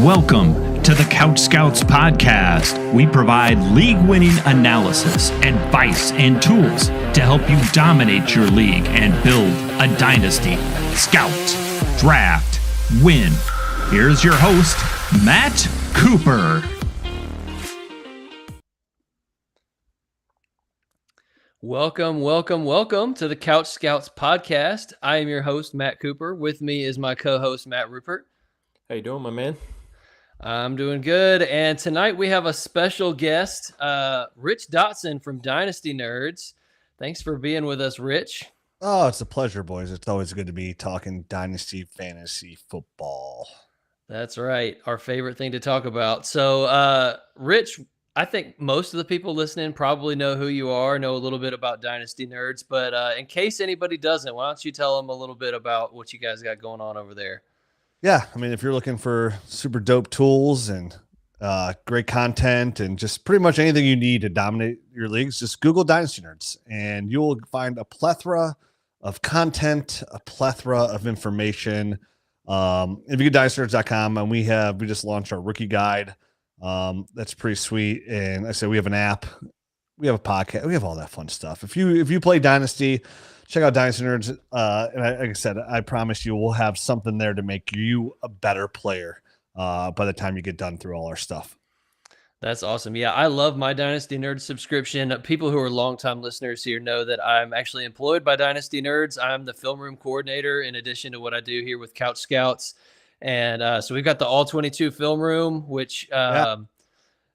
Welcome to the Couch Scouts Podcast. We provide league-winning analysis, advice, and tools to help you dominate your league and build a dynasty. Scout, draft, win. Here's your host, Matt Cooper. Welcome to the Couch Scouts Podcast. I am your host, Matt Cooper. With me is my co-host, Matt Rupert. How you doing, my man? I'm doing good. And tonight we have a special guest, Rich Dotson from DynastyNerds. Thanks for being with us, Rich. Oh, it's a pleasure, boys. It's always good to be talking Dynasty Fantasy Football. That's right. Our favorite thing to talk about. So, Rich, I think most of the people listening probably know who you are, know a little bit about DynastyNerds. But in case anybody doesn't, why don't you tell them a little bit about what you guys got going on over there? Yeah, I mean, if you're looking for super dope tools and great content and just pretty much anything you need to dominate your leagues, just Google DynastyNerds and you will find a plethora of content, a plethora of information. If you go to DynastyNerds.com, and we just launched our rookie guide. That's pretty sweet. And I said we have an app, we have a podcast, we have all that fun stuff. If you play Dynasty, check out DynastyNerds. And like I said, I promise you we'll have something there to make you a better player by the time you get done through all our stuff. That's awesome. Yeah, I love my DynastyNerds subscription. People who are longtime listeners here know that I'm actually employed by DynastyNerds. I'm the film room coordinator in addition to what I do here with Couch Scouts. And so we've got the all 22 film room, which,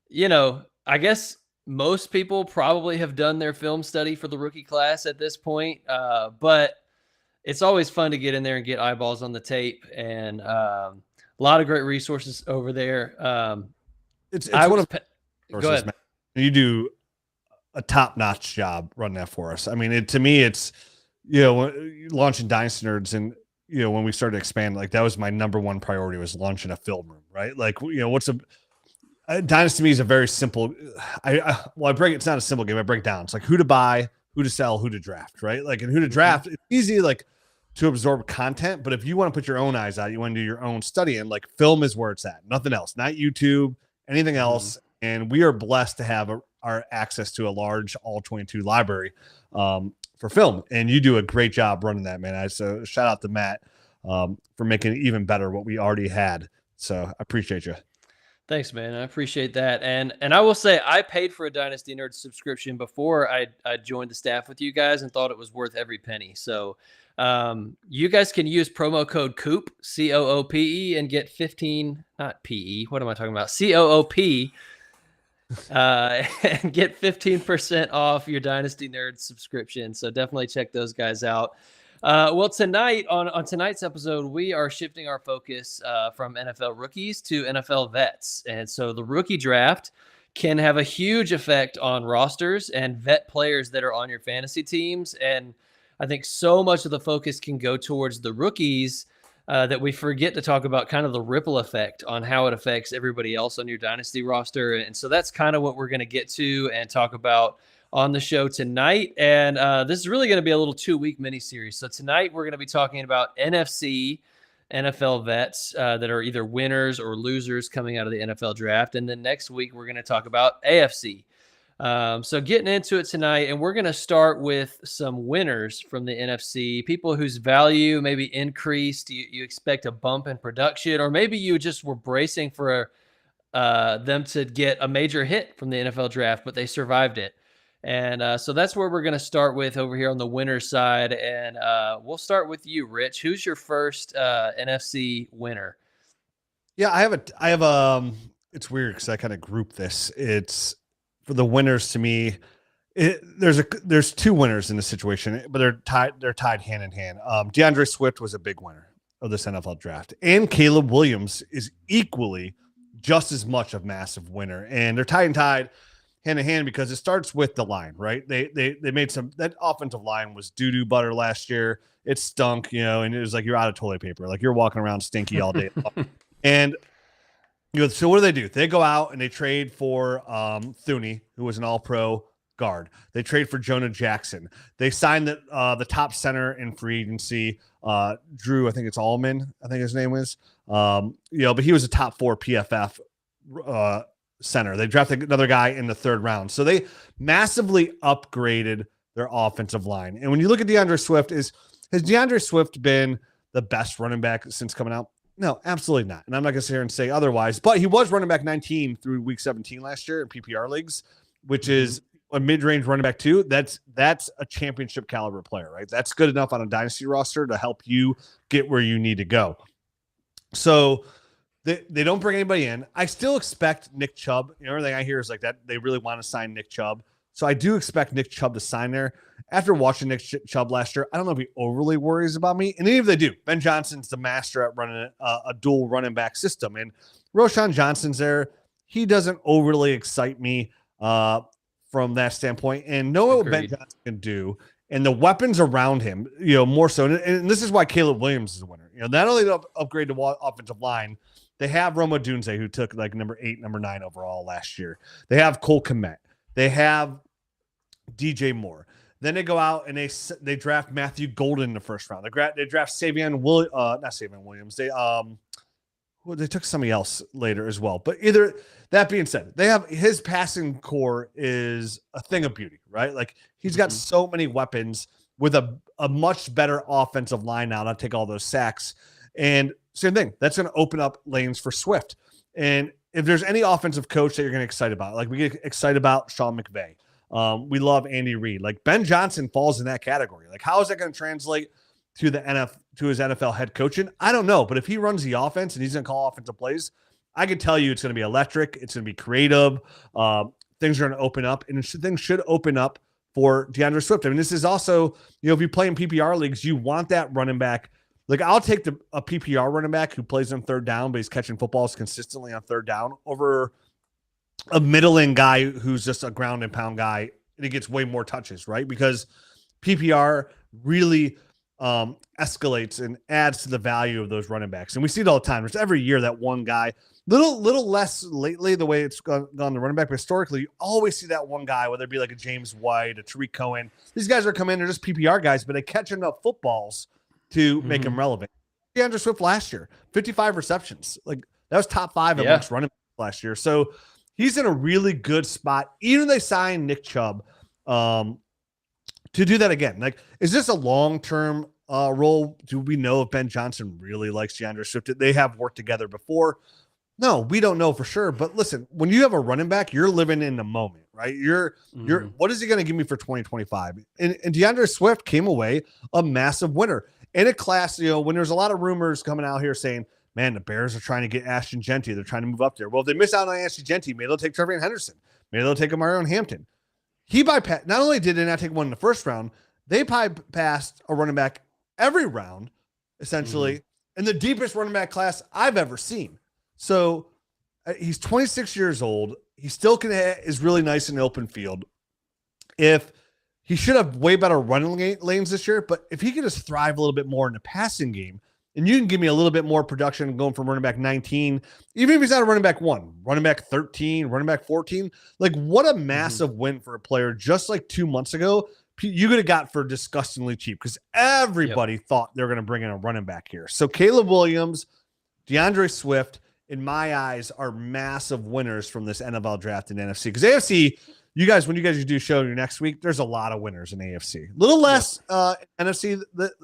you know, I guess most people probably have done their film study for the rookie class at this point. But it's always fun to get in there and get eyeballs on the tape, and a lot of great resources over there. It's one of go ahead. You do a top-notch job running that for us. I mean, to me, it's, you know, launching DynastyNerds, and you know, when we started expanding, like that was my number one priority, was launching a film room, right? Like, you know, Dynasty to me is a very simple. It's not a simple game. I break down. It's like who to buy, who to sell, who to draft, right? Like, and who to draft. It's easy, like, to absorb content, but if you want to put your own eyes out, you want to do your own studying, like film is where it's at. Nothing else, not YouTube, anything else. And we are blessed to have our access to a large all 22 library for film. And you do a great job running that, man. So shout out to Matt for making it even better what we already had. So I appreciate you. Thanks, man. I appreciate that. And I will say I paid for a DynastyNerds subscription before I joined the staff with you guys and thought it was worth every penny. So you guys can use promo code COOP, COOPE, and get 15, not PE. What am I talking about? COOP, and get 15% off your DynastyNerds subscription. So definitely check those guys out. Well, tonight on tonight's episode, we are shifting our focus from NFL rookies to NFL vets. And so the rookie draft can have a huge effect on rosters and vet players that are on your fantasy teams. And I think so much of the focus can go towards the rookies that we forget to talk about kind of the ripple effect on how it affects everybody else on your dynasty roster. And so that's kind of what we're going to get to and talk about on the show tonight. And this is really going to be a little 2-week mini series. So tonight we're going to be talking about NFC NFL vets that are either winners or losers coming out of the NFL draft. And then next week we're going to talk about AFC. So getting into it tonight, and we're going to start with some winners from the NFC, people whose value maybe increased. You expect a bump in production, or maybe you just were bracing for them to get a major hit from the NFL draft, but they survived it. And so that's where we're going to start with over here on the winner side. And we'll start with you, Rich. Who's your first NFC winner? Yeah, I have it's weird because I kind of group this. It's for the winners to me. There's two winners in this situation, but they're tied hand in hand. DeAndre Swift was a big winner of this NFL draft, and Caleb Williams is equally just as much a massive winner. And they're tied hand in hand because it starts with the line, right? They made that offensive line was doo-doo butter last year. It stunk, you know, and it was like you're out of toilet paper, like you're walking around stinky all day long. And you know, so what do? They go out and they trade for Thuney, who was an all-pro guard. They trade for Jonah Jackson. They signed the top center in free agency, Drew. I think it's Allman. I think his name is. But he was a top 4 PFF center. They drafted another guy in the 3rd round, so they massively upgraded their offensive line. And when you look at DeAndre Swift, has DeAndre Swift been the best running back since coming out? No, absolutely not. And I'm not going to sit here and say otherwise, but he was running back 19 through week 17 last year in PPR leagues, which is a mid-range running back too. That's a championship caliber player, right? That's good enough on a dynasty roster to help you get where you need to go. So they don't bring anybody in. I still expect Nick Chubb. Everything I hear is like that they really want to sign Nick Chubb. So I do expect Nick Chubb to sign there. After watching Nick Chubb last year, I don't know if he overly worries about me. And even if they do, Ben Johnson's the master at running a dual running back system. And Roschon Johnson's there. He doesn't overly excite me from that standpoint. And know what Ben Johnson can do. And the weapons around him, more so. And this is why Caleb Williams is a winner. Not only to upgrade the offensive line, they have Rome Odunze, who took like number 8, number 9 overall last year. They have Cole Kmet. They have DJ Moore. Then they go out and they draft Matthew Golden in the 1st round. They draft not Savion Williams. They took somebody else later as well. But either that being said, they have his passing core is a thing of beauty, right? Like he's got so many weapons with a much better offensive line now to take all those sacks. And same thing, that's going to open up lanes for Swift. And if there's any offensive coach that you're going to get excited about, like we get excited about Sean McVay. We love Andy Reid. Like Ben Johnson falls in that category. Like how is that going to translate to his NFL head coaching? I don't know. But if he runs the offense and he's going to call offensive plays, I can tell you it's going to be electric. It's going to be creative. Things are going to open up, and things should open up for DeAndre Swift. I mean, this is also, if you play in PPR leagues, you want that running back. Like I'll take a PPR running back who plays on 3rd down, but he's catching footballs consistently on 3rd down over a middling guy who's just a ground and pound guy, and he gets way more touches, right? Because PPR really escalates and adds to the value of those running backs. And we see it all the time. There's every year that one guy, little less lately the way it's gone the running back, but historically you always see that one guy, whether it be like a James White, a Tariq Cohen. These guys are coming in, they're just PPR guys, but they catch enough footballs to make him relevant. DeAndre Swift last year, 55 receptions. Like that was top 5 amongst running backs last year. So he's in a really good spot. Even they signed Nick Chubb to do that again. Like, is this a long-term role? Do we know if Ben Johnson really likes DeAndre Swift? They have worked together before. No, we don't know for sure. But listen, when you have a running back, you're living in the moment, right? You're what is he going to give me for 2025? And DeAndre Swift came away a massive winner in a class. When there's a lot of rumors coming out here saying, man, the Bears are trying to get Ashton Genty. They're trying to move up there. Well, if they miss out on Ashton Genty, maybe they'll take Trevion Henderson. Maybe they'll take Amarion Hampton. He bypassed. Not only did they not take one in the 1st round, they bypassed a running back every round, essentially, in the deepest running back class I've ever seen. So he's 26 years old. He still is really nice in the open field. If he should have way better running lanes this year, but if he could just thrive a little bit more in the passing game, and you can give me a little bit more production going from running back 19, even if he's not a running back 1, running back 13, running back 14, like what a massive win for a player. Just like 2 months ago, you could have got for disgustingly cheap because everybody thought they were going to bring in a running back here. So Caleb Williams, DeAndre Swift, in my eyes, are massive winners from this NFL draft in NFC. Because AFC, when you guys do show next week, there's a lot of winners in AFC. A little less NFC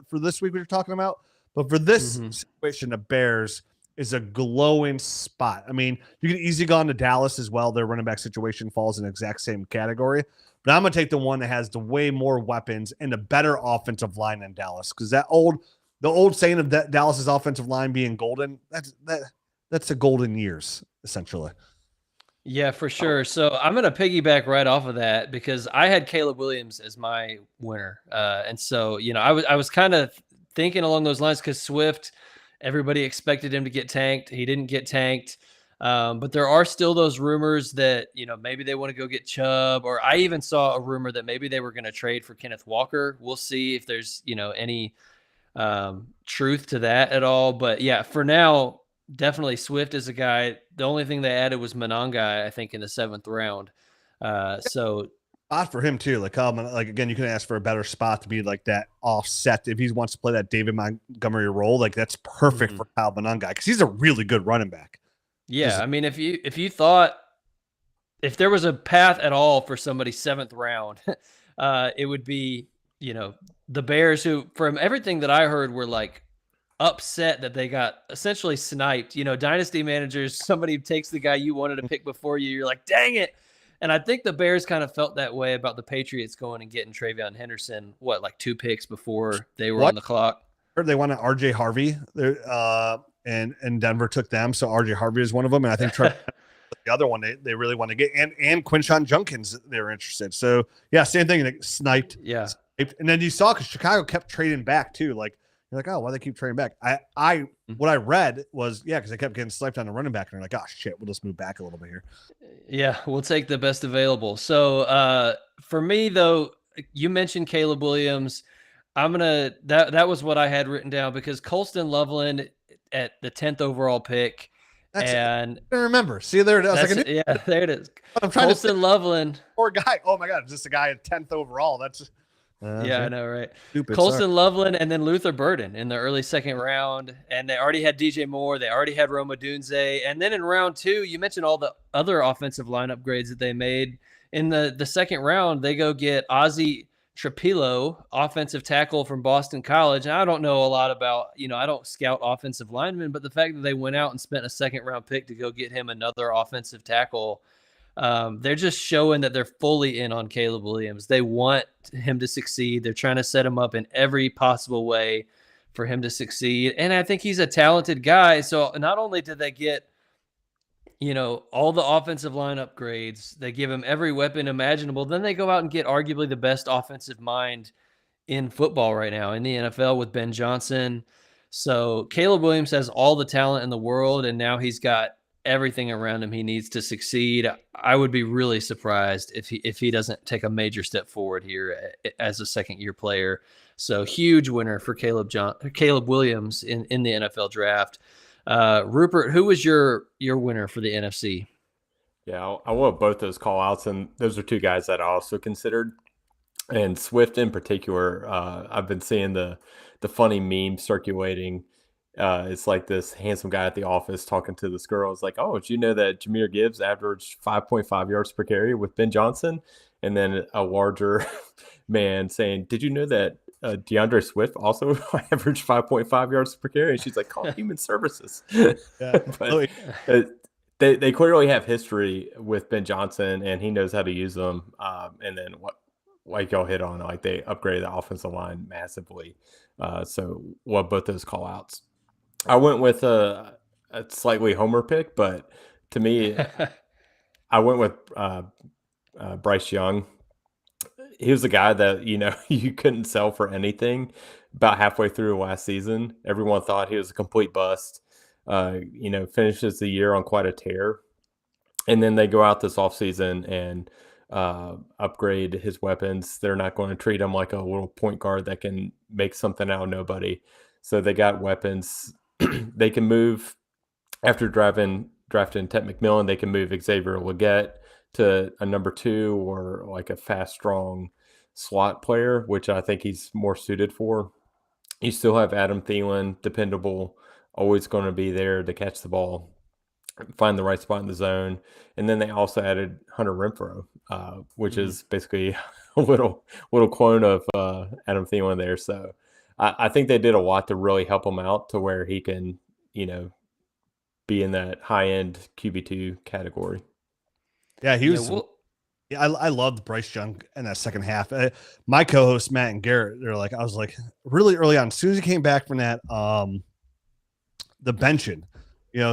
for this week we're talking about. But for this situation, the Bears is a glowing spot. I mean, you can easily go on to Dallas as well. Their running back situation falls in the exact same category. But I'm going to take the one that has the way more weapons and a better offensive line than Dallas. Because the old saying of Dallas's offensive line being golden, that's the golden years, essentially. Yeah, for sure. So I'm going to piggyback right off of that because I had Caleb Williams as my winner. And so, I was kind of thinking along those lines because Swift, everybody expected him to get tanked. He didn't get tanked. But there are still those rumors that, maybe they want to go get Chubb, or I even saw a rumor that maybe they were going to trade for Kenneth Walker. We'll see if there's, any truth to that at all. But yeah, for now, definitely Swift is a guy. The only thing they added was Mononga, I think, in the 7th round. So spot for him too. Like again, you can ask for a better spot to be like that offset if he wants to play that David Montgomery role. Like that's perfect for Kyle Monangai because he's a really good running back. Yeah, I mean, if you thought if there was a path at all for somebody 7th round, it would be the Bears, who from everything that I heard were like upset that they got essentially sniped. Dynasty managers, somebody takes the guy you wanted to pick before you, you're like, dang it. And I think the Bears kind of felt that way about the Patriots going and getting Travion Henderson, like 2 picks before they were on the clock. I heard they wanted RJ Harvey there, and Denver took them. So RJ Harvey is one of them. And I think the other one they really want to get, and Quinshon Junkins, they're interested. So yeah, same thing. Like, sniped. Yeah. Sniped. And then you saw, because Chicago kept trading back too. Like, you're like, oh, why they keep trading back? What I read was, because they kept getting sniped on the running back, and they're like, oh shit, we'll just move back a little bit here. Yeah, we'll take the best available. So for me though, you mentioned Caleb Williams. That was what I had written down, because Colston Loveland at the 10th overall pick. I remember. See, there it is. There it is. I'm trying Colston Loveland. Poor guy. Oh my God, just a guy at 10th overall. That's I know, right? Stupid, Colston Loveland and then Luther Burden in the early 2nd round. And they already had DJ Moore. They already had Roma Dunze. And then in round 2, you mentioned all the other offensive line upgrades that they made. In the 2nd round, they go get Ozzie Trapilo, offensive tackle from Boston College. And I don't know a lot about, I don't scout offensive linemen, but the fact that they went out and spent a 2nd round pick to go get him another offensive tackle, they're just showing that they're fully in on Caleb Williams. They want him to succeed. They're trying to set him up in every possible way for him to succeed. And I think he's a talented guy. So not only did they get, all the offensive line upgrades, they give him every weapon imaginable, then they go out and get arguably the best offensive mind in football right now in the NFL with Ben Johnson. So Caleb Williams has all the talent in the world, and now he's got everything around him he needs to succeed. I would be really surprised if he doesn't take a major step forward here as a 2nd-year player. So huge winner for Caleb Williams in the NFL draft. Rupert, who was your winner for the NFC? Yeah, I want both those call outs, and those are 2 guys that I also considered. And Swift in particular, I've been seeing the funny meme circulating. It's like this handsome guy at the office talking to this girl. It's like, oh, did you know that Jahmyr Gibbs averaged 5.5 yards per carry with Ben Johnson? And then a larger man saying, did you know that DeAndre Swift also averaged 5.5 yards per carry? And she's like, call human services. But they clearly have history with Ben Johnson, and he knows how to use them. And then like y'all hit on, like they upgraded the offensive line massively. So both those call outs. I went with a slightly homer pick, but to me, I went with Bryce Young. He was a guy that, you couldn't sell for anything about halfway through last season. Everyone thought he was a complete bust. Finishes the year on quite a tear. And then they go out this offseason and upgrade his weapons. They're not going to treat him like a little point guard that can make something out of nobody. So they got weapons. They can move after drafting Ted McMillan. They can move Xavier Legette to a number 2 or like a fast, strong slot player, which I think he's more suited for. You still have Adam Thielen, dependable, always going to be there to catch the ball, find the right spot in the zone. And then they also added Hunter Renfrow, which is basically a little clone of Adam Thielen there. So I think they did a lot to really help him out to where he can, be in that high-end QB2 category. Yeah, he was. I loved Bryce Young in that second half. My co-host Matt and Garrett, I was like really early on. As soon as he came back from that, the benching,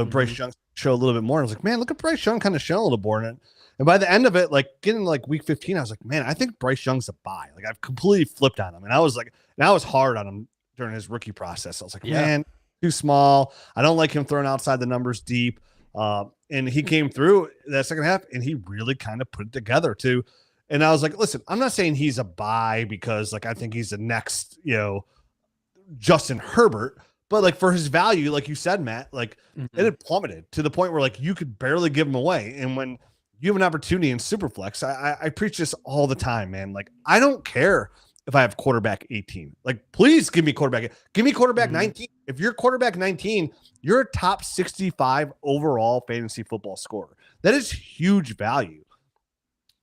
Bryce Young showed a little bit more. I was like, man, look at Bryce Young kind of showing a little more. And by the end of it, like getting like week 15, I was like, man, I think Bryce Young's a buy. Like I've completely flipped on him, and I was hard on him during his rookie process. I was like, man, too small. I don't like him throwing outside the numbers deep. And he came through that second half, and he really kind of put it together too. And I was like, listen, I'm not saying he's a buy because like I think he's the next, Justin Herbert, but like for his value, like you said, Matt, like it had plummeted to the point where like you could barely give him away. And when you have an opportunity in Superflex. I preach this all the time, man. Like, I don't care if I have quarterback 18. Like, please give me quarterback. Give me quarterback 19. If you're quarterback 19, you're a top 65 overall fantasy football scorer. That is huge value.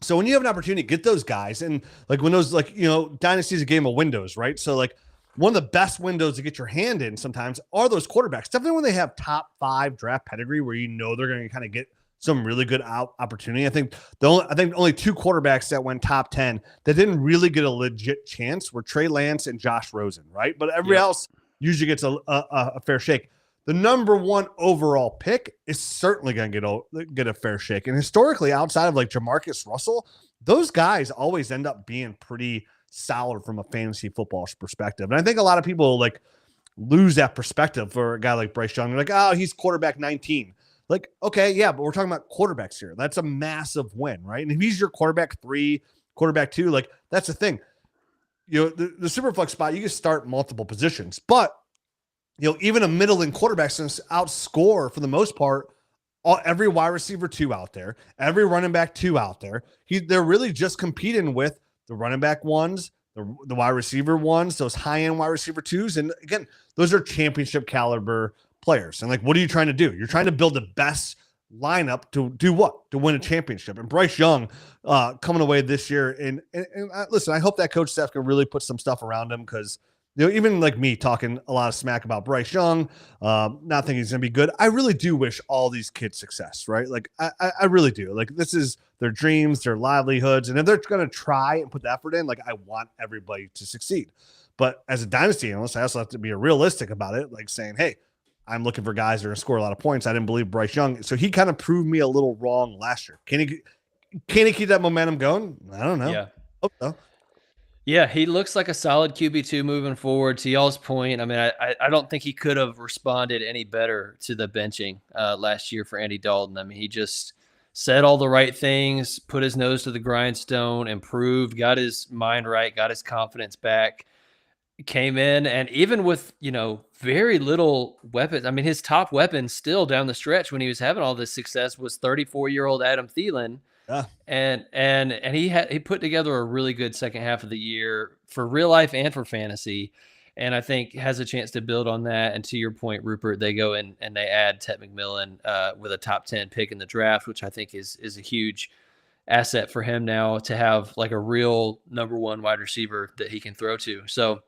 So when you have an opportunity, get those guys. And like when those, like, Dynasty is a game of windows, right? So like one of the best windows to get your hand in sometimes are those quarterbacks. Definitely when they have top 5 draft pedigree where they're going to kind of get some really good opportunity. I think only 2 quarterbacks that went top 10 that didn't really get a legit chance were Trey Lance and Josh Rosen, right? But everybody else usually gets a fair shake. The number 1 overall pick is certainly going to get a fair shake. And historically, outside of like Jamarcus Russell, those guys always end up being pretty solid from a fantasy football perspective. And I think a lot of people like lose that perspective for a guy like Bryce Young. They're like, oh, he's quarterback 19. Like, okay, yeah, but we're talking about quarterbacks here. That's a massive win, right? And if he's your quarterback 3, quarterback 2, like that's the thing. The Superflex spot, you can start multiple positions, but even a middling quarterback can outscore for the most part every wide receiver 2 out there, every running back 2 out there. They're really just competing with the running back 1s, the wide receiver 1s, those high-end wide receiver 2s. And again, those are championship caliber players. And like, what are you trying to do? You're trying to build the best lineup to do what? To win a championship. And Bryce Young coming away this year. And listen, I hope that coach staff can really put some stuff around him because even like me talking a lot of smack about Bryce Young, not thinking he's going to be good. I really do wish all these kids success, right? Like I really do. Like this is their dreams, their livelihoods. And if they're going to try and put the effort in, like I want everybody to succeed. But as a dynasty analyst, I also have to be realistic about it. Like saying, hey, I'm looking for guys that are going to score a lot of points. I didn't believe Bryce Young. So he kind of proved me a little wrong last year. Can he keep that momentum going? I don't know. Yeah. Hope so. Yeah, he looks like a solid QB2 moving forward. To y'all's point, I mean, I don't think he could have responded any better to the benching last year for Andy Dalton. I mean, he just said all the right things, put his nose to the grindstone, improved, got his mind right, got his confidence back, came in, and even with, very little weapons. I mean, his top weapon still down the stretch when he was having all this success was 34-year-old Adam Thielen. Yeah. And he put together a really good second half of the year for real life and for fantasy. And I think has a chance to build on that. And to your point, Rupert, they go in and they add Ted McMillan with a top 10 pick in the draft, which I think is a huge asset for him now to have like a real number 1 wide receiver that he can throw to. So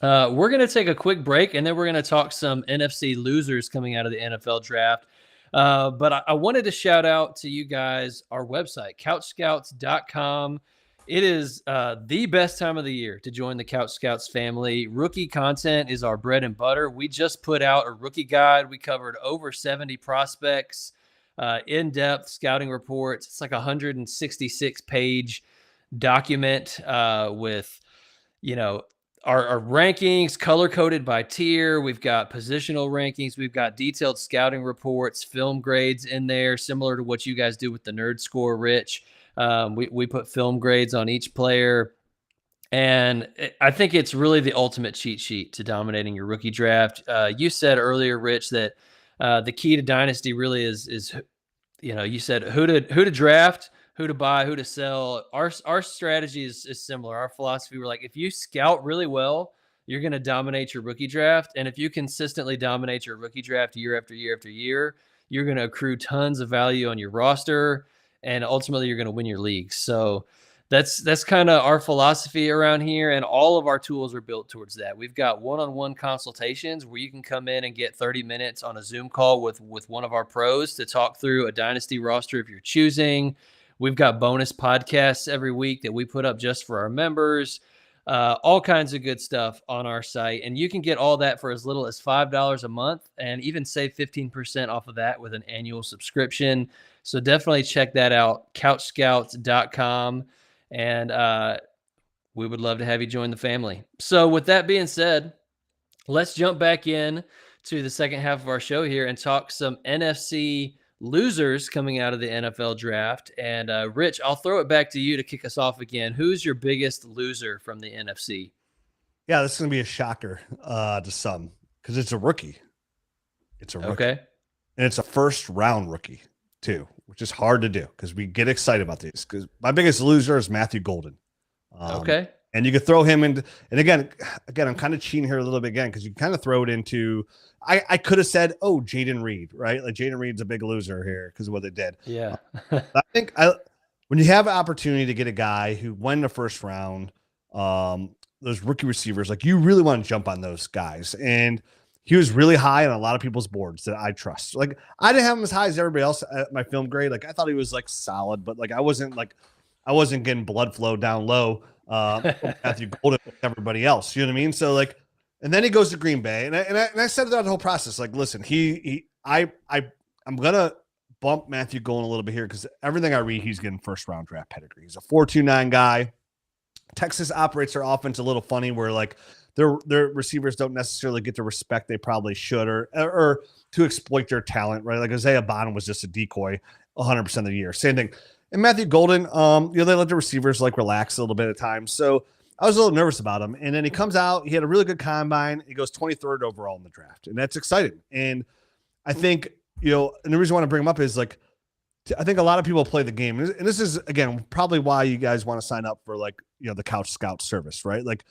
we're going to take a quick break and then we're going to talk some NFC losers coming out of the NFL draft. But I wanted to shout out to you guys, our website, CouchScouts.com. It is the best time of the year to join the Couch Scouts family. Rookie content is our bread and butter. We just put out a rookie guide. We covered over 70 prospects, in-depth scouting reports. It's like a 166-page document with, our rankings color-coded by tier. We've got positional rankings. We've got detailed scouting reports, film grades in there, similar to what you guys do with the Nerd Score, Rich. We put film grades on each player. And I think it's really the ultimate cheat sheet to dominating your rookie draft. You said earlier, Rich, that the key to Dynasty really is you said who to draft, who to buy, who to sell. Our strategy is similar. Our philosophy, we're like, if you scout really well, you're going to dominate your rookie draft. And if you consistently dominate your rookie draft year after year after year, you're going to accrue tons of value on your roster. And ultimately you're going to win your leagues. So that's kind of our philosophy around here. And all of our tools are built towards that. We've got one-on-one consultations where you can come in and get 30 minutes on a Zoom call with one of our pros to talk through a dynasty roster if you're choosing. We've got bonus podcasts every week that we put up just for our members, all kinds of good stuff on our site. And you can get all that for as little as $5 a month and even save 15% off of that with an annual subscription. So definitely check that out, CouchScouts.com. And we would love to have you join the family. So with that being said, let's jump back in to the second half of our show here and talk some NFC losers coming out of the NFL draft. And Rich, I'll throw it back to you to kick us off again. Who's your biggest loser from the NFC? Yeah, this is going to be a shocker to some because it's a rookie. It's a rookie. Okay. And it's a first round rookie too, which is hard to do because we get excited about these. Because my biggest loser is Matthew Golden. Okay. And you could throw him into, and again, I'm kind of cheating here a little bit again, because you can kind of throw it into, I could have said, oh, Jaden Reed, right? Like Jaden Reed's a big loser here because of what they did. Yeah. I think when you have an opportunity to get a guy who won the first round, those rookie receivers, like you really want to jump on those guys. And he was really high on a lot of people's boards that I trust. Like I didn't have him as high as everybody else at my film grade. Like I thought he was like solid, but like I wasn't getting blood flow down low. Matthew Golden with everybody else, you know what I mean? So like, and then he goes to Green Bay, and I said throughout the whole process, like, listen, I'm gonna bump Matthew Golden a little bit here because everything I read, he's getting first round draft pedigree. He's a 4.29 guy. Texas operates their offense a little funny, where like their receivers don't necessarily get the respect they probably should, or to exploit their talent, right? Like Isaiah Bond was just a decoy 100% of the year. Same thing. And Matthew Golden, they let the receivers like relax a little bit at times. So I was a little nervous about him. And then he comes out, he had a really good combine. He goes 23rd overall in the draft. And that's exciting. And I think, and the reason I want to bring him up is like, I think a lot of people play the game. And this is, again, probably why you guys want to sign up for like, the Couch Scout service, right? Like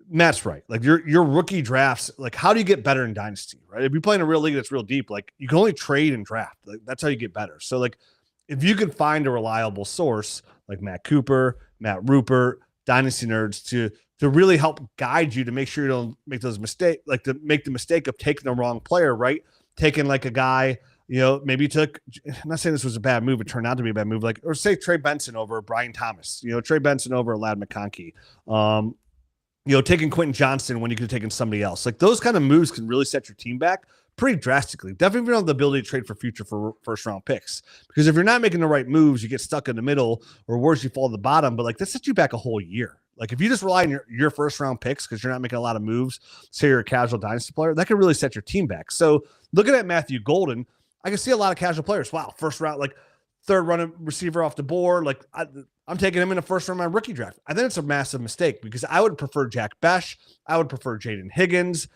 Matt's right. Like your rookie drafts, like how do you get better in Dynasty, right? If you play in a real league that's real deep, like you can only trade and draft. Like that's how you get better. So like, if you can find a reliable source like Matt Cooper, Matt Rupert, DynastyNerds to really help guide you to make sure you don't make those mistakes, like to make the mistake of taking the wrong player, right? Taking like a guy, maybe took, I'm not saying this was a bad move, it turned out to be a bad move, like, or say Trey Benson over Brian Thomas, Trey Benson over Ladd McConkey, taking Quentin Johnston when you could have taken somebody else. Like those kind of moves can really set your team back pretty drastically. Definitely if you don't have the ability to trade for future for first round picks. Because if you're not making the right moves, you get stuck in the middle, or worse, you fall to the bottom. But like that sets you back a whole year. Like if you just rely on your first round picks because you're not making a lot of moves, say you're a casual dynasty player, that can really set your team back. So looking at Matthew Golden, I can see a lot of casual players. Wow, first round, like third running receiver off the board. Like I'm taking him in the first round of my rookie draft. I think it's a massive mistake because I would prefer Jack Besh. I would prefer Jaden Higgins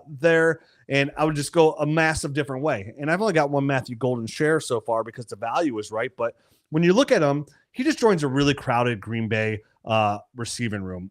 there. And I would just go a massive different way. And I've only got one Matthew Golden share so far because the value is right. But when you look at him, he just joins a really crowded Green Bay receiving room.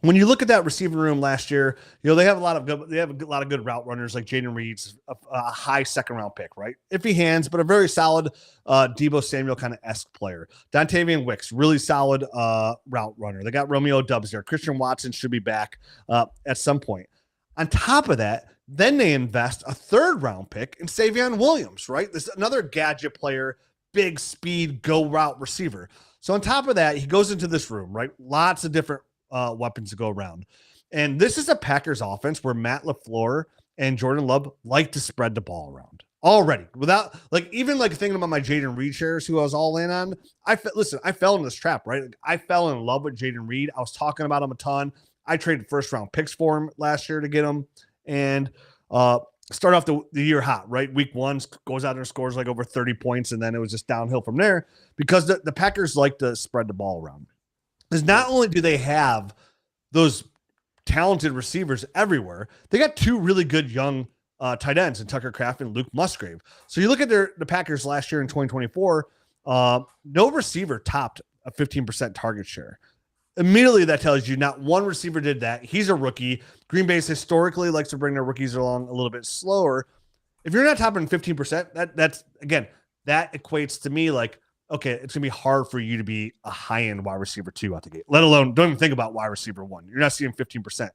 When you look at that receiving room last year, they have a lot of good route runners like Jaden Reed's a high second round pick, right? Iffy hands, but a very solid Deebo Samuel kind of esque player. Dontavian Wicks, really solid route runner. They got Romeo Doubs there. Christian Watson should be back at some point. On top of that, then they invest a third round pick in Savion Williams, right? This is another gadget player, big speed, go route receiver. So on top of that, he goes into this room, right? Lots of different weapons to go around. And this is a Packers offense where Matt LaFleur and Jordan Love like to spread the ball around already without even thinking about my Jaden Reed shares, who I was all in on. I fell in this trap, right? Like, I fell in love with Jaden Reed. I was talking about him a ton. I traded first round picks for him last year to get him and start off the year hot, right? Week 1 goes out and scores like over 30 points. And then it was just downhill from there because the Packers like to spread the ball around. Because not only do they have those talented receivers everywhere, they got 2 really good young tight ends in Tucker Kraft and Luke Musgrave. So you look at the Packers last year in 2024, no receiver topped a 15% target share. Immediately that tells you not one receiver did that. He's a rookie. Green Bay historically likes to bring their rookies along a little bit slower. If you're not topping 15%, that's again, that equates to me like, okay, it's going to be hard for you to be a high-end wide receiver 2 out the gate, let alone don't even think about wide receiver 1. You're not seeing 15%.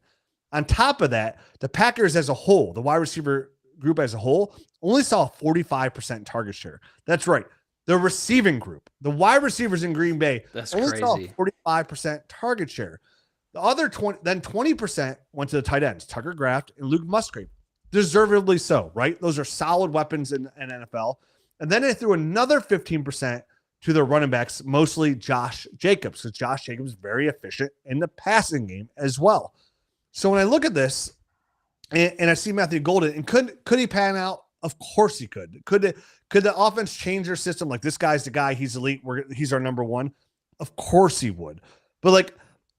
On top of that, the Packers as a whole, the wide receiver group as a whole, only saw a 45% target share. That's right. The receiving group, the wide receivers in Green Bay, only saw a 45% target share. The other 20% went to the tight ends, Tucker Kraft and Luke Musgrave. Deservedly so, right? Those are solid weapons in NFL. And then they threw another 15% to their running backs, mostly Josh Jacobs, because Josh Jacobs is very efficient in the passing game as well. So when I look at this and I see Matthew Golden, and could he pan out? Of course he could. Could the offense change their system? Like, this guy's the guy, he's elite, he's our number one. Of course he would. But like,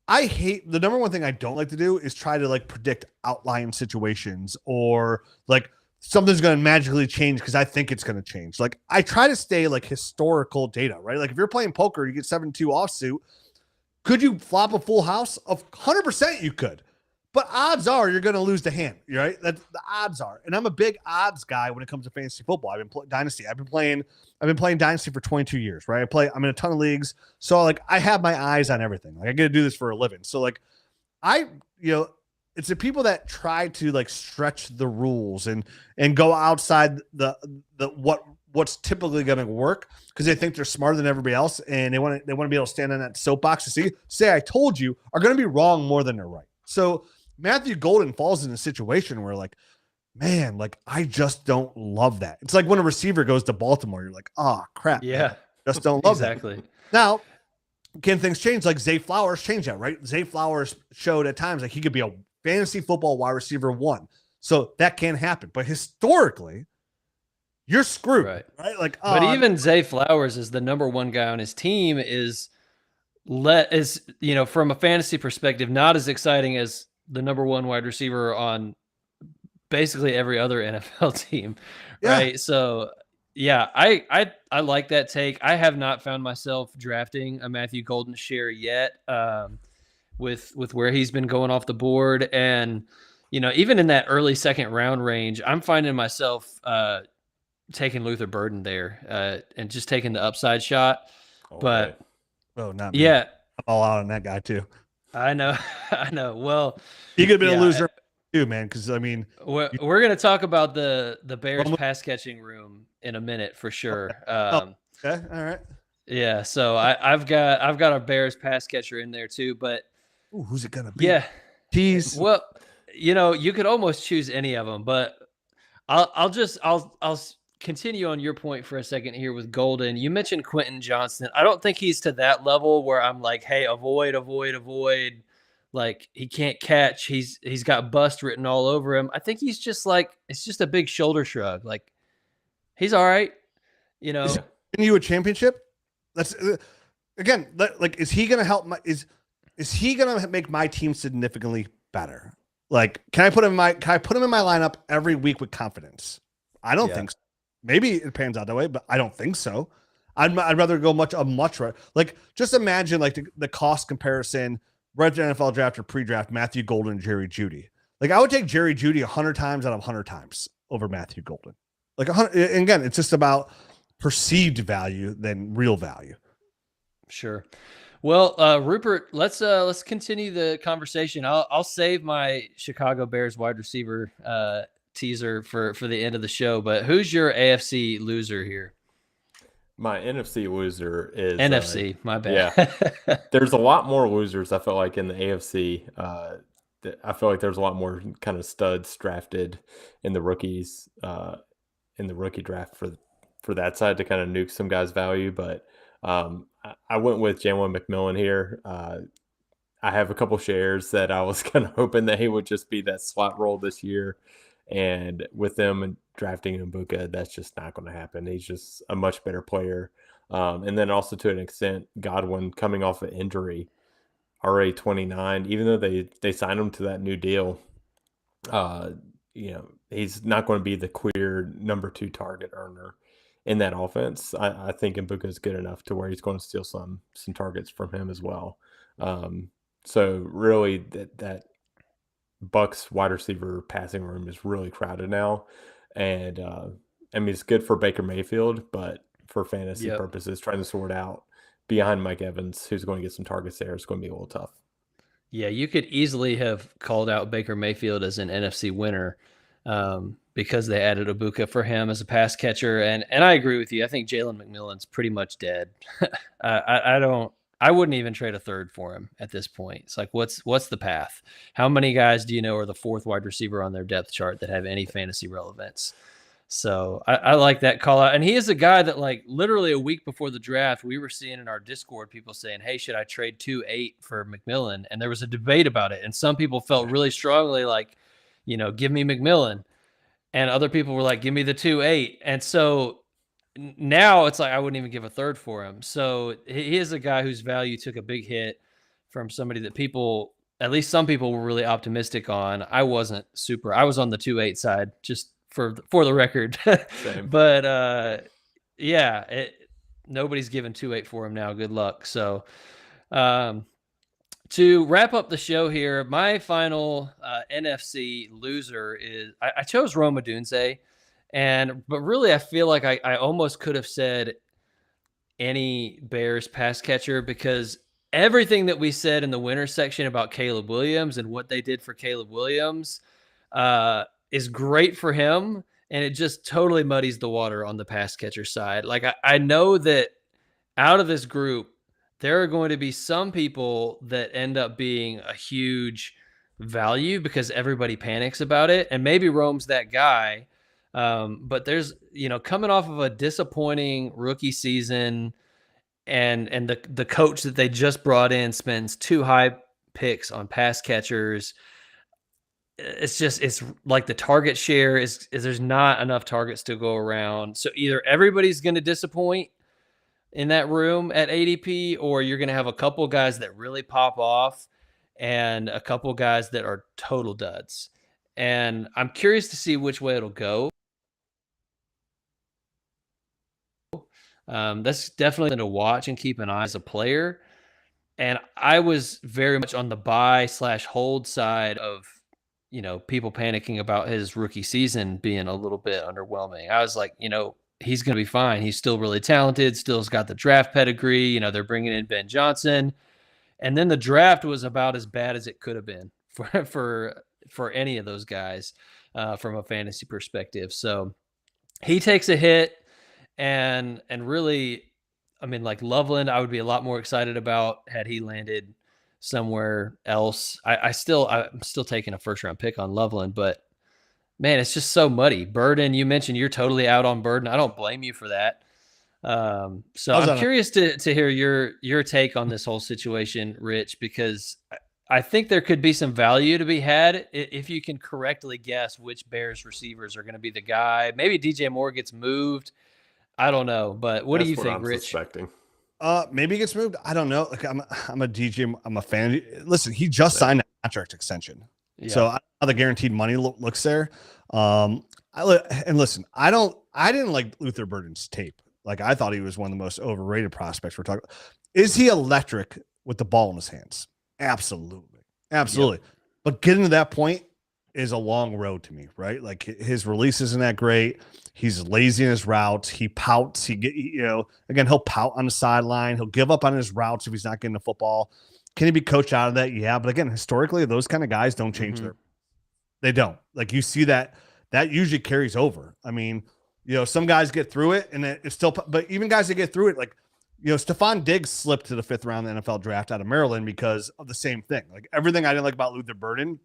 I hate the number one thing I don't like to do is try to like predict outlying situations or like something's going to magically change because I think it's going to change. Like I try to stay like historical data, right? Like if you're playing poker, you get 7-2 offsuit. Could you flop a full house? Of 100% you could. But odds are you're going to lose the hand, right? That's the odds are. And I'm a big odds guy when it comes to fantasy football. I've been Dynasty. I've been playing Dynasty for 22 years, right? I'm in a ton of leagues. So like I have my eyes on everything. Like I get to do this for a living. So like it's the people that try to like stretch the rules and go outside the what's typically going to work because they think they're smarter than everybody else and they want to be able to stand on that soapbox to say I told you are going to be wrong more than they're right. So Matthew Golden falls in a situation where like, man, like I just don't love that. It's like when a receiver goes to Baltimore, you're like, oh crap. Yeah. Man, just don't love exactly. That. Now, can things change? Like Zay Flowers changed that, right? Zay Flowers showed at times like he could be a fantasy football wide receiver 1. So that can happen. But historically, you're screwed, right? Like, but even Zay Flowers is the number 1 guy on his team is from a fantasy perspective, not as exciting as the number 1 wide receiver on basically every other NFL team. Right. Yeah. So yeah, I like that take. I have not found myself drafting a Matthew Golden share yet. With where he's been going off the board. And, even in that early second round range, I'm finding myself taking Luther Burden there and just taking the upside shot. Okay. But not me. Yeah, I'm all out on that guy too. I know. Well, he could have been a loser too, man. Cause I mean, we're going to talk about the Bears pass catching room in a minute for sure. Okay. All right. Yeah. So I've got a Bears pass catcher in there too, but who's it going to be? Yeah. Tease. Well, you could almost choose any of them, but I'll continue on your point for a second here with Golden. You mentioned Quentin Johnston. I don't think he's to that level where I'm like, hey, avoid. Like he can't catch. He's got bust written all over him. I think he's just like, it's just a big shoulder shrug. Like he's all right. Is he a championship? That's again, like, is he going to help is he going to make my team significantly better? Like, can I put him in my lineup every week with confidence? I don't think so. Maybe it pans out that way, but I don't think so. I'd rather go much like just imagine like the cost comparison, right to NFL draft or pre-draft, Matthew Golden, Jerry Jeudy. Like I would take Jerry Jeudy 100 times out of 100 times over Matthew Golden. Like 100, and again, it's just about perceived value than real value. Sure. Well, Rupert, let's continue the conversation. I'll save my Chicago Bears wide receiver teaser for the end of the show. But who's your AFC loser here? My NFC loser is NFC. My bad. Yeah, there's a lot more losers. I feel like in the AFC. I feel like there's a lot more kind of studs drafted in the rookies in the rookie draft for that side to kind of nuke some guys' value, but. I went with Jalen McMillan here. I have a couple shares that I was kind of hoping that he would just be that slot role this year. And with them and drafting Mbuka, that's just not going to happen. He's just a much better player. And then also to an extent, Godwin coming off an injury, already 29, even though they signed him to that new deal, he's not going to be the clear number 2 target earner in that offense. I think Mbuka is good enough to where he's going to steal some targets from him as well. So really that Bucs wide receiver passing room is really crowded now. And I mean, it's good for Baker Mayfield, but for fantasy purposes, trying to sort out behind Mike Evans, who's going to get some targets there, is going to be a little tough. Yeah, you could easily have called out Baker Mayfield as an NFC winner. Because they added Mbuka for him as a pass catcher. And I agree with you. I think Jalen McMillan's pretty much dead. I wouldn't even trade a third for him at this point. It's like, what's the path? How many guys do you know are the 4th wide receiver on their depth chart that have any fantasy relevance? So I like that call out. And he is a guy that, like, literally a week before the draft, we were seeing in our Discord people saying, hey, should I trade 2-8 for McMillan? And there was a debate about it. And some people felt really strongly like, give me McMillan. And other people were like, give me the 2-8. And so now it's like, I wouldn't even give a third for him. So he is a guy whose value took a big hit from somebody that at least some people were really optimistic on. I wasn't super. I was on the 2-8 side just for the record. Same. But nobody's giving 2.8 for him now. Good luck. So to wrap up the show here, my final NFC loser is I chose Rome Odunze, but really I feel like I almost could have said any Bears pass catcher, because everything that we said in the winter section about Caleb Williams and what they did for Caleb Williams is great for him, and it just totally muddies the water on the pass catcher side. Like I know that out of this group, there are going to be some people that end up being a huge value because everybody panics about it. And maybe Rome's that guy. But there's, coming off of a disappointing rookie season and the coach that they just brought in spends 2 high picks on pass catchers. It's like the target share is there's not enough targets to go around. So either everybody's going to disappoint in that room at ADP, or you're going to have a couple guys that really pop off and a couple guys that are total duds. And I'm curious to see which way it'll go. That's definitely something to watch and keep an eye as a player. And I was very much on the buy/hold side of, people panicking about his rookie season being a little bit underwhelming. I was like, he's going to be fine. He's still really talented, still's got the draft pedigree. They're bringing in Ben Johnson. And then the draft was about as bad as it could have been for any of those guys from a fantasy perspective. So he takes a hit, and really, like Loveland, I would be a lot more excited about had he landed somewhere else. I'm still taking a first round pick on Loveland, but man, it's just so muddy. Burden, you mentioned you're totally out on Burden. I don't blame you for that. So I'm curious to hear your take on this whole situation, Rich, because I think there could be some value to be had if you can correctly guess which Bears receivers are going to be the guy. Maybe DJ Moore gets moved. I don't know, but what do you think, Rich? Suspecting. Maybe he gets moved. I don't know. Like I'm a DJ. I'm a fan. Listen, he just signed a contract extension. Yeah. So I don't know how the guaranteed money looks there. And listen, I didn't like Luther Burden's tape. Like I thought he was one of the most overrated prospects we're talking about. Is he electric with the ball in his hands? Absolutely. Yep. But getting to that point is a long road to me, right? Like his release isn't that great. He's lazy in his routes. He pouts. Again, he'll pout on the sideline. He'll give up on his routes if he's not getting the football. Can he be coached out of that? Yeah. But again, historically, those kind of guys don't change they don't. Like you see that usually carries over. Some guys get through it and it's still, but even guys that get through it, like, Stephon Diggs slipped to the 5th round of the NFL draft out of Maryland because of the same thing. Like everything I didn't like about Luther Burden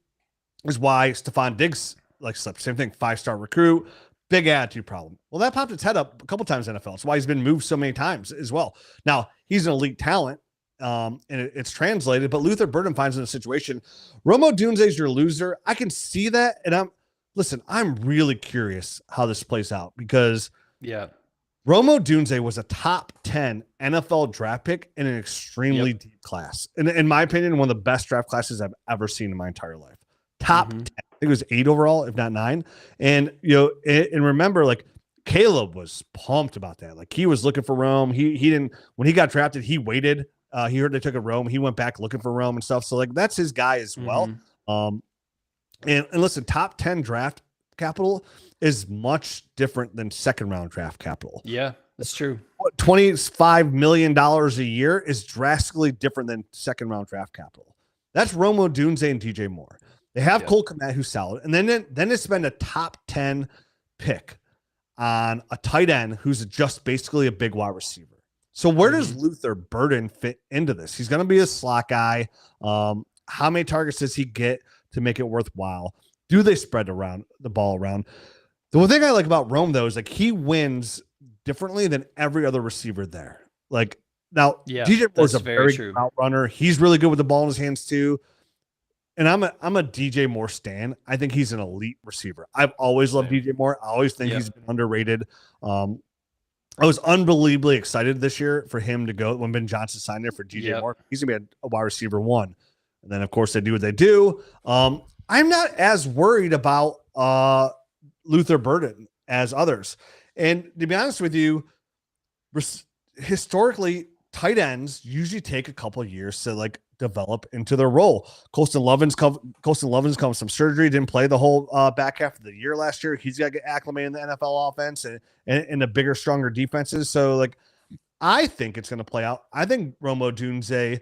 is why Stephon Diggs slipped. Same thing, 5-star recruit, big attitude problem. Well, that popped its head up a couple times in the NFL. That's why he's been moved so many times as well. Now he's an elite talent. And it's translated, but Luther Burden finds in a situation. Rome Odunze is your loser. I can see that. And I'm really curious how this plays out because Rome Odunze was a top 10 NFL draft pick in an extremely deep class. And in my opinion, one of the best draft classes I've ever seen in my entire life. Top 10. I think it was 8 overall, if not 9. And, and remember, like, Caleb was pumped about that. Like, he was looking for Rome. He didn't, when he got drafted, he waited. He heard they took a Rome. He went back looking for Rome and stuff. So, like, that's his guy as well. And listen, top 10 draft capital is much different than second round draft capital. Yeah, that's true. $25 million a year is drastically different than second round draft capital. That's Rome Odunze and DJ Moore. They have Cole Kmet, who's solid. And then they spend a top 10 pick on a tight end who's just basically a big wide receiver. So where does Luther Burden fit into this? He's going to be a slot guy. How many targets does he get to make it worthwhile? Do they spread the ball around? The one thing I like about Rome, though, is like he wins differently than every other receiver there. Like now, DJ Moore's a very good route runner. He's really good with the ball in his hands too. And I'm a DJ Moore stan. I think he's an elite receiver. I've always loved DJ Moore. I always think he's been underrated. I was unbelievably excited this year for him to go when Ben Johnson signed there for DJ Moore. He's gonna be a wide receiver 1. And then of course they do what they do. I'm not as worried about Luther Burden as others. And to be honest with you, historically, tight ends usually take a couple of years to like develop into their role. Colston Lovin's come from surgery, didn't play the whole back half of the year last year. He's got to get acclimated in the NFL offense and the bigger, stronger defenses. So like, I think it's going to play out. I think Rome Odunze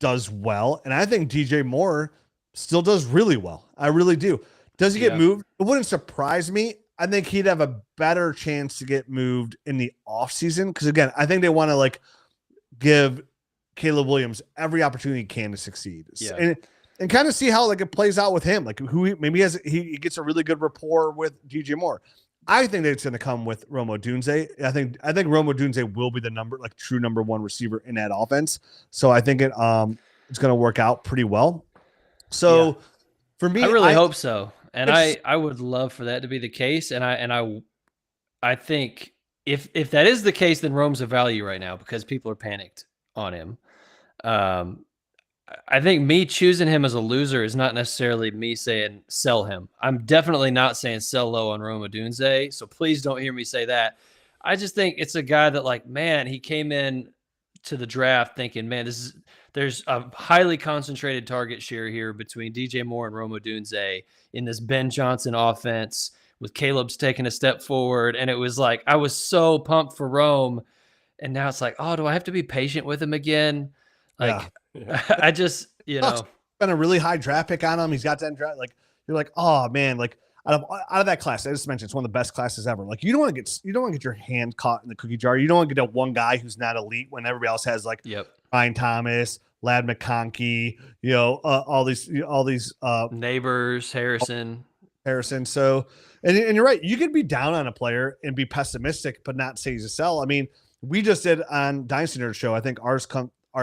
does well, and I think DJ Moore still does really well. I really do. Does he get moved? It wouldn't surprise me. I think he'd have a better chance to get moved in the offseason because, again, I think they want to like give Caleb Williams every opportunity he can to succeed, and kind of see how like it plays out with him. Like he gets a really good rapport with DJ Moore. I think that it's going to come with Rome Odunze. I think Rome Odunze will be the true number one receiver in that offense. So I think it's going to work out pretty well. So for me, I really hope so. And I would love for that to be the case. And I think if that is the case, then Rome's a value right now because people are panicked on him. I think me choosing him as a loser is not necessarily me saying sell him. I'm definitely not saying sell low on Rome Odunze. So please don't hear me say that. I just think it's a guy that like, man, he came in to the draft thinking, man, there's a highly concentrated target share here between DJ Moore and Rome Odunze in this Ben Johnson offense with Caleb's taking a step forward. And it was like, I was so pumped for Rome. And now it's like, oh, do I have to be patient with him again? Like, I just, spent a really high draft pick on him. He's got that draft. Like, you're like, oh man, like out of that class, I just mentioned it's one of the best classes ever. Like, you don't want to get your hand caught in the cookie jar. You don't want to get that one guy who's not elite when everybody else has like Ryan Thomas, Lad McConkey, all these Neighbors, Harrison. So, and you're right. You can be down on a player and be pessimistic, but not say he's a sell. I mean, we just did on Dynasty Nerds show. I think our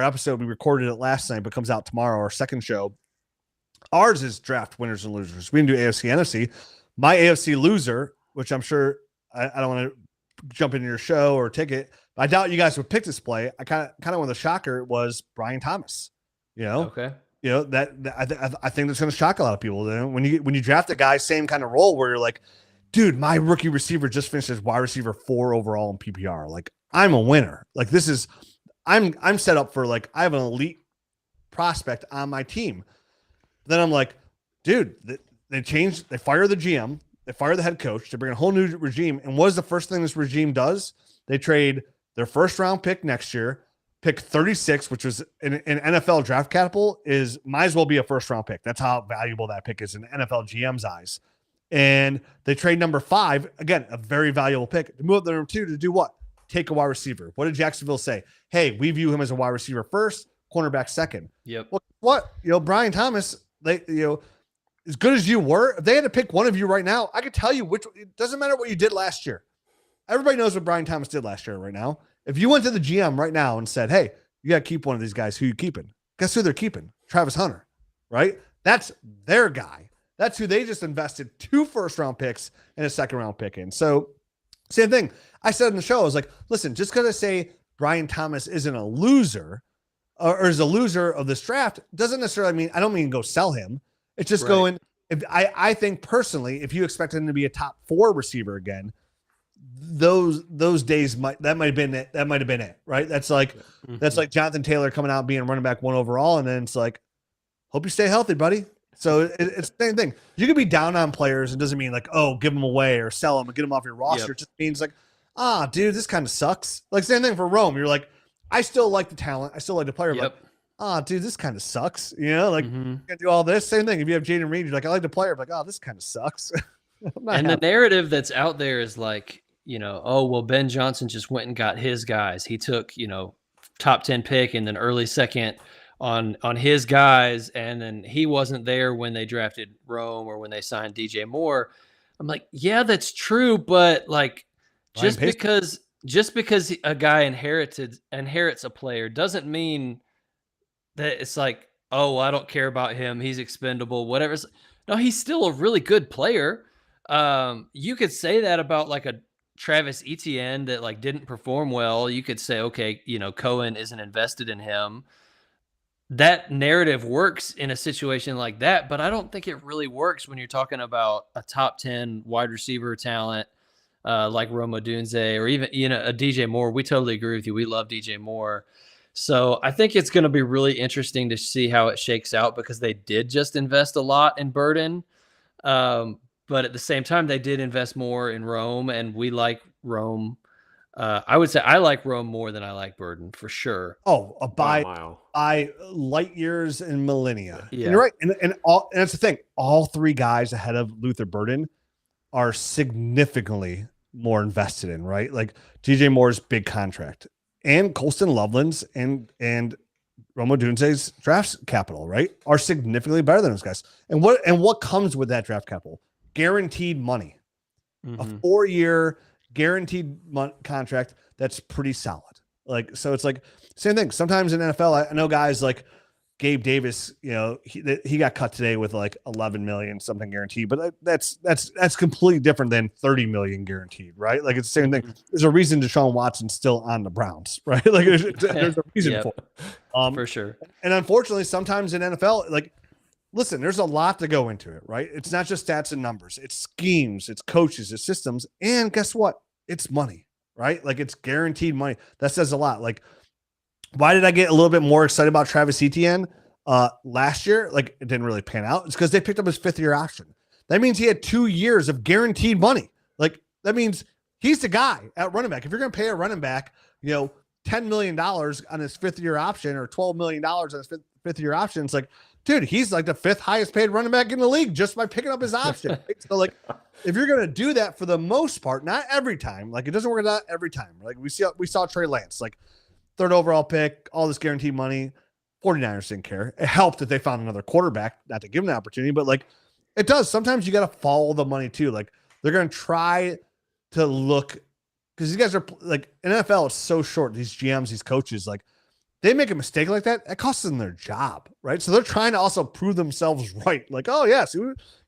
episode, we recorded it last night, but comes out tomorrow, our second show. Ours is draft winners and losers. We can do AFC, NFC. My AFC loser, which I'm sure I don't want to jump into your show or ticket, but I doubt you guys would pick this play. I kind of want the shocker was Brian Thomas. Okay. I think that's going to shock a lot of people. When you draft a guy, same kind of role where you're like, dude, my rookie receiver just finished as wide receiver 4 overall in PPR. Like, I'm a winner. Like, this is. I'm set up for like, I have an elite prospect on my team. Then I'm like, dude, they fire the GM, they fire the head coach, they bring a whole new regime. And what is the first thing this regime does? They trade their first round pick next year, pick 36, which was in NFL draft capital might as well be a first round pick. That's how valuable that pick is in NFL GM's eyes. And they trade number 5, again, a very valuable pick, to move up to number 2 to do what? Take a wide receiver. What did Jacksonville say? Hey, we view him as a wide receiver first, cornerback second. Yep. Well, what? Brian Thomas, as good as you were, if they had to pick one of you right now, I could tell you which. It doesn't matter what you did last year. Everybody knows what Brian Thomas did last year right now. If you went to the GM right now and said, hey, you got to keep one of these guys, who you keeping? Guess who they're keeping? Travis Hunter, right? That's their guy. That's who they just invested 2 first-round picks and a second-round pick in. So, same thing. I said in the show, I was like, listen, just because I say Brian Thomas isn't a loser or is a loser of this draft doesn't necessarily mean, I don't mean go sell him. It's just going, I think personally, if you expect him to be a top 4 receiver again, those days might have been it, right? That's like Jonathan Taylor coming out being running back 1 overall. And then it's like, hope you stay healthy, buddy. So it's the same thing. You can be down on players. It doesn't mean like, oh, give them away or sell them and get them off your roster. It just means like, dude, this kind of sucks. Like, same thing for Rome. You're like, I still like the talent. I still like the player. But, dude, this kind of sucks. Like, you can do all this. Same thing. If you have Jaden Reed, you're like, I like the player. But like, this kind of sucks. And the narrative that's out there is like, oh, well, Ben Johnson just went and got his guys. He took, top 10 pick and then early second on his guys. And then he wasn't there when they drafted Rome or when they signed DJ Moore. I'm like, yeah, that's true. But like, just because a guy inherits a player doesn't mean that it's like, oh, I don't care about him, he's expendable, whatever. No, he's still a really good player. You could say that about like a Travis Etienne that like didn't perform well. You could say, okay, Cohen isn't invested in him. that narrative works in a situation like that, but I don't think it really works when you're talking about a top 10 wide receiver talent like Rome Odunze or even a DJ Moore. We totally agree with you. We love DJ Moore. So I think it's going to be really interesting to see how it shakes out because they did just invest a lot in Burden. But at the same time, they did invest more in Rome, and we like Rome. I would say I like Rome more than I like Burden for sure. Oh, by light years and millennia. Yeah. And you're right. And that's the thing. All three guys ahead of Luther Burden are significantly more invested in, right? Like DJ Moore's big contract and Colston Loveland's and Rome Odunze's draft capital, right, are significantly better than those guys. And what comes with that draft capital? Guaranteed money. A 4-year guaranteed contract that's pretty solid. Like, so it's like same thing. Sometimes in NFL, I know guys like Gabe Davis, he got cut today with like 11 million something guaranteed, but that's completely different than 30 million guaranteed, right? Like it's the same thing. There's a reason Deshaun Watson's still on the Browns, right? Like there's a reason for it. For sure. And unfortunately, sometimes in NFL, like, listen, there's a lot to go into it, right? It's not just stats and numbers. It's schemes, it's coaches, it's systems. And guess what? It's money, right? Like it's guaranteed money. That says a lot. Like, why did I get a little bit more excited about Travis Etienne last year? Like it didn't really pan out. It's because they picked up his 5th-year option. That means he had 2 years of guaranteed money. Like that means he's the guy at running back. If you're going to pay a running back, $10 million on his 5th-year option or $12 million on his 5th-year option, it's like, dude, he's like the 5th highest paid running back in the league just by picking up his option. Right? So like, if you're going to do that for the most part, not every time, like it doesn't work out every time. Like we saw Trey Lance, like 3rd overall pick, all this guaranteed money. 49ers didn't care. It helped that they found another quarterback, not to give him an opportunity, but like it does. Sometimes you got to follow the money too. Like they're going to try to look, because these guys are like, in NFL, it's so short. These GMs, these coaches, like they make a mistake like that, it costs them their job, right? So they're trying to also prove themselves right. Like, oh yes,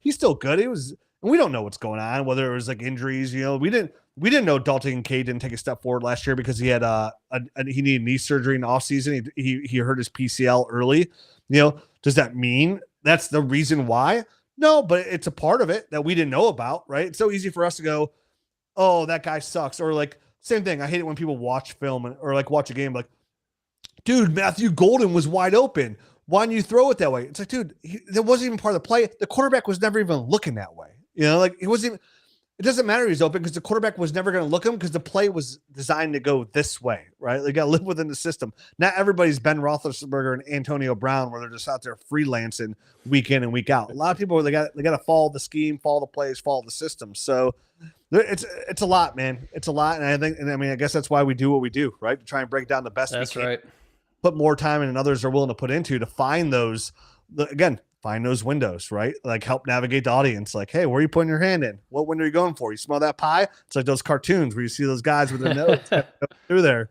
he's still good. And we don't know what's going on, whether it was like injuries. We didn't know Dalton Kincaid didn't take a step forward last year because he had he needed knee surgery in the offseason. He hurt his PCL early. Does that mean that's the reason why? No, but it's a part of it that we didn't know about, right? It's so easy for us to go, oh, that guy sucks. Or like same thing. I hate it when people watch film or like watch a game like, dude, Matthew Golden was wide open. Why didn't you throw it that way? It's like, dude, that wasn't even part of the play. The quarterback was never even looking that way. Like it wasn't even, it doesn't matter if he's open because the quarterback was never going to look him because the play was designed to go this way, right? They got to live within the system. Not everybody's Ben Roethlisberger and Antonio Brown where they're just out there freelancing week in and week out. A lot of people, they got to follow the scheme, follow the plays, follow the system. So it's a lot, man. It's a lot. And I guess that's why we do what we do, right? To try and break down the best That's we can. right. Put more time in than others are willing to put into to find those, find those windows, right? Like help navigate the audience. Like, hey, where are you putting your hand in? What window are you going for? You smell that pie? It's like those cartoons where you see those guys with their nose through there.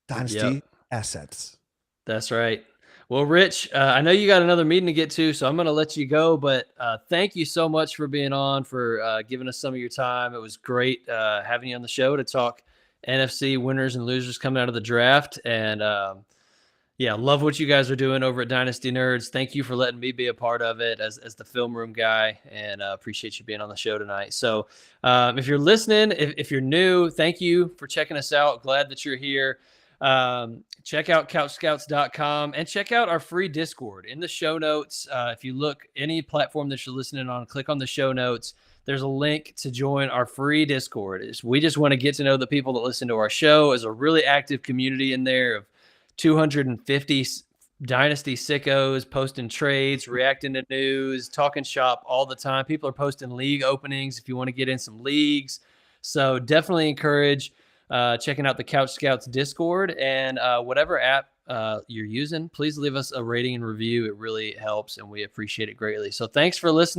Dynasty assets. That's right. Well, Rich, I know you got another meeting to get to, so I'm going to let you go. But thank you so much for being on, for giving us some of your time. It was great having you on the show to talk NFC winners and losers coming out of the draft. And love what you guys are doing over at Dynasty Nerds. Thank you for letting me be a part of it as the film room guy, and appreciate you being on the show tonight. So if you're listening, if you're new, thank you for checking us out. Glad that you're here. Check out CouchScouts.com and check out our free Discord in the show notes. If you look any platform that you're listening on, click on the show notes. There's a link to join our free Discord. We just want to get to know the people that listen to our show. There's a really active community in there of 250 Dynasty sickos posting trades, reacting to news, talking shop all the time. People are posting league openings if you want to get in some leagues. So definitely encourage checking out the Couch Scouts Discord, and whatever app you're using, please leave us a rating and review. It really helps, and we appreciate it greatly. So thanks for listening.